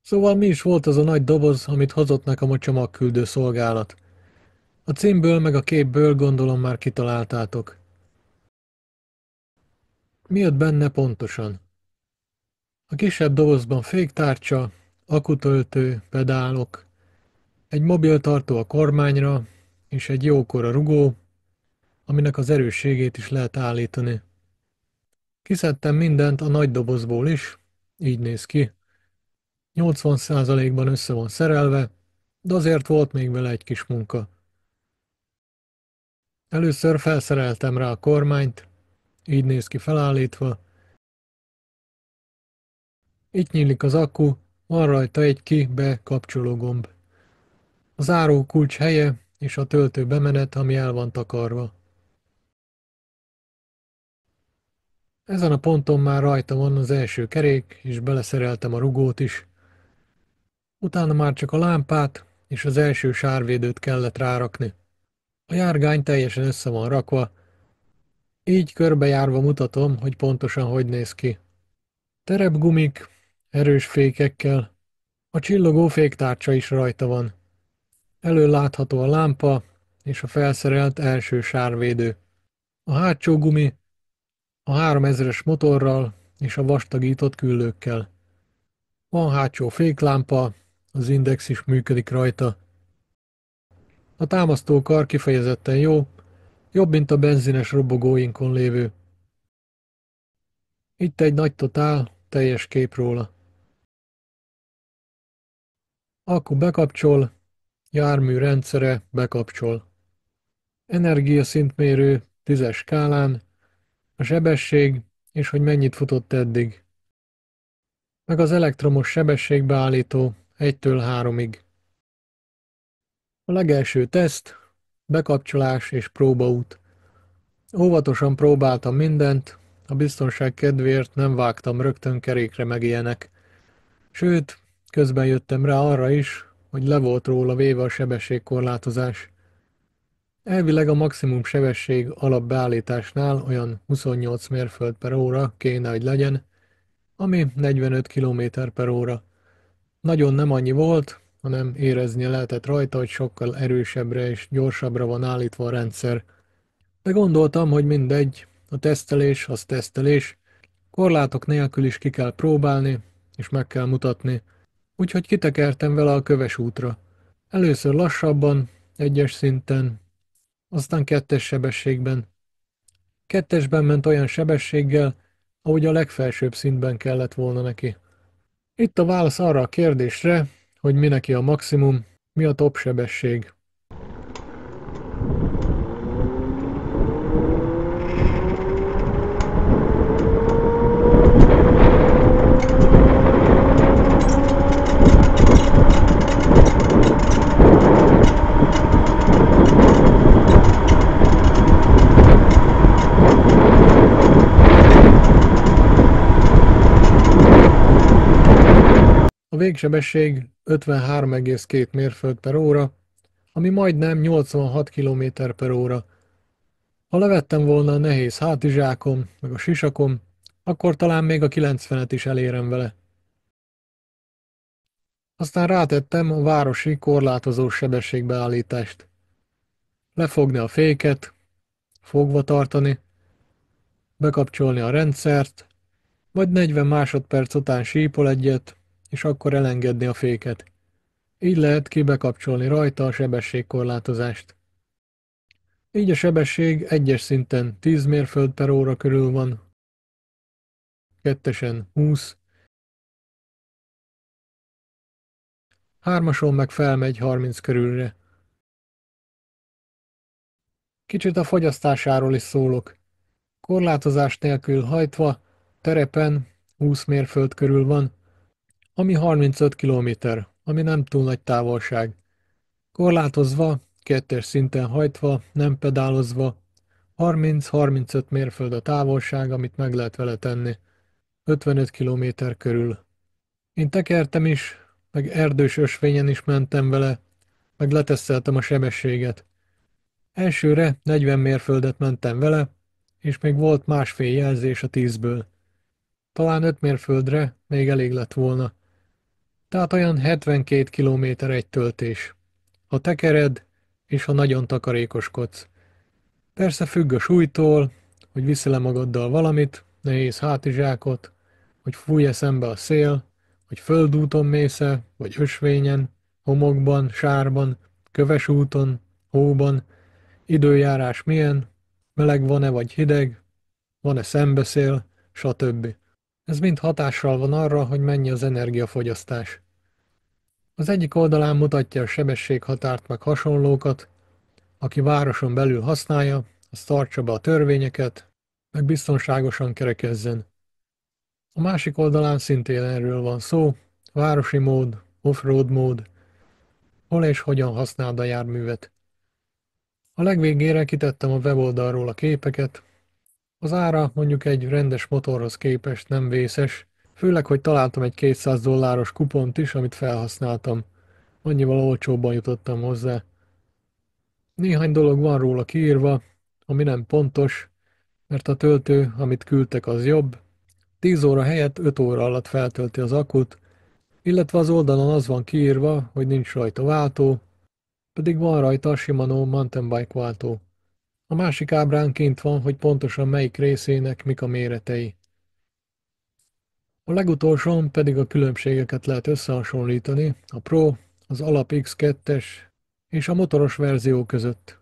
Szóval mi is volt az a nagy doboz, amit hozott nekem a csomagküldő szolgálat? A címből meg a képből gondolom már kitaláltátok. Mi jött benne pontosan? A kisebb dobozban féktárcsa, akutöltő, pedálok, egy mobiltartó a kormányra, és egy jókora rugó, aminek az erősségét is lehet állítani. Kiszedtem mindent a nagy dobozból is, így néz ki. 80%-ban össze van szerelve, de azért volt még vele egy kis munka. Először felszereltem rá a kormányt, így néz ki felállítva. Itt nyílik az akku, van rajta egy ki-be kapcsoló gomb. A záró kulcs helye és a töltő bemenet, ami el van takarva. Ezen a ponton már rajta van az első kerék, és beleszereltem a rugót is. Utána már csak a lámpát és az első sárvédőt kellett rárakni. A járgány teljesen össze van rakva, így körbejárva mutatom, hogy pontosan hogy néz ki. Terepgumik, erős fékekkel, a csillogó féktárcsa is rajta van. Elől látható a lámpa és a felszerelt első sárvédő. A hátsó gumi a 3000-es motorral és a vastagított küllőkkel. Van hátsó féklámpa, az index is működik rajta. A támasztókar kifejezetten jó, jobb, mint a benzines robogóinkon lévő. Itt egy nagy totál, teljes kép róla. Akku bekapcsol, jármű rendszere bekapcsol. Energiaszintmérő 10-es skálán, a sebesség és hogy mennyit futott eddig. Meg az elektromos sebességbeállító 1-től 3-ig. A legelső teszt, bekapcsolás és próbaút. Óvatosan próbáltam mindent, a biztonság kedvéért nem vágtam rögtön kerékre meg ilyenek. Sőt, közben jöttem rá arra is, hogy le volt róla véve a sebességkorlátozás. Elvileg a maximum sebesség alapbeállításnál olyan 28 mérföld per óra kéne, hogy legyen, ami 45 km per óra. Nagyon nem annyi volt, hanem érezni lehetett rajta, hogy sokkal erősebbre és gyorsabbra van állítva a rendszer. De gondoltam, hogy mindegy, a tesztelés az tesztelés, korlátok nélkül is ki kell próbálni, és meg kell mutatni. Úgyhogy kitekertem vele a köves útra. Először lassabban, egyes szinten, aztán kettes sebességben. Kettesben ment olyan sebességgel, ahogy a legfelsőbb szintben kellett volna neki. Itt a válasz arra a kérdésre, hogy mi neki a maximum, mi a top sebesség. A végsebesség 53,2 mérföld per óra, ami majdnem 86 km per óra. Ha levettem volna a nehéz hátizsákom, meg a sisakom, akkor talán még a 90-et is elérem vele. Aztán rátettem a városi korlátozó sebességbeállítást. Lefogni a féket, fogva tartani, bekapcsolni a rendszert, majd 40 másodperc után sípol egyet, és akkor elengedni a féket. Így lehet kibekapcsolni rajta a sebességkorlátozást. Így a sebesség egyes szinten 10 mérföld per óra körül van, kettesen 20, hármason meg felmegy 30 körülre. Kicsit a fogyasztásáról is szólok. Korlátozás nélkül hajtva, terepen 20 mérföld körül van, ami 35 kilométer, ami nem túl nagy távolság. Korlátozva, kettes szinten hajtva, nem pedálozva, 30-35 mérföld a távolság, amit meg lehet vele tenni. 55 kilométer körül. Én tekertem is, meg erdős ösvényen is mentem vele, meg leteszteltem a sebességet. Elsőre 40 mérföldet mentem vele, és még volt másfél jelzés a 10-ből. Talán 5 mérföldre még elég lett volna. Tehát olyan 72 kilométer egy töltés. Ha tekered, és ha nagyon takarékoskodsz. Persze függ a súlytól, hogy viszel-e magaddal valamit, nehéz hátizsákot, hogy fúj-e szembe a szél, hogy földúton mész-e, vagy ösvényen, homokban, sárban, köves úton, hóban, időjárás milyen, meleg van-e vagy hideg, van-e szembeszél, stb. Ez mind hatással van arra, hogy mennyi az energiafogyasztás. Az egyik oldalán mutatja a sebességhatárt meg hasonlókat, aki városon belül használja, az tartsa be a törvényeket, meg biztonságosan kerekezzen. A másik oldalán szintén erről van szó, városi mód, off-road mód, hol és hogyan használd a járművet. A legvégére kitettem a weboldalról a képeket, az ára mondjuk egy rendes motorhoz képest nem vészes, főleg, hogy találtam egy $200 kupont is, amit felhasználtam. Annyival olcsóbban jutottam hozzá. Néhány dolog van róla kiírva, ami nem pontos, mert a töltő, amit küldtek, az jobb. 10 óra helyett 5 óra alatt feltölti az akut, illetve az oldalon az van kiírva, hogy nincs rajta váltó, pedig van rajta a Shimano mountain bike váltó. A másik ábrán kint van, hogy pontosan melyik részének mik a méretei. A legutolsón pedig a különbségeket lehet összehasonlítani a Pro, az alap X2-es és a motoros verzió között.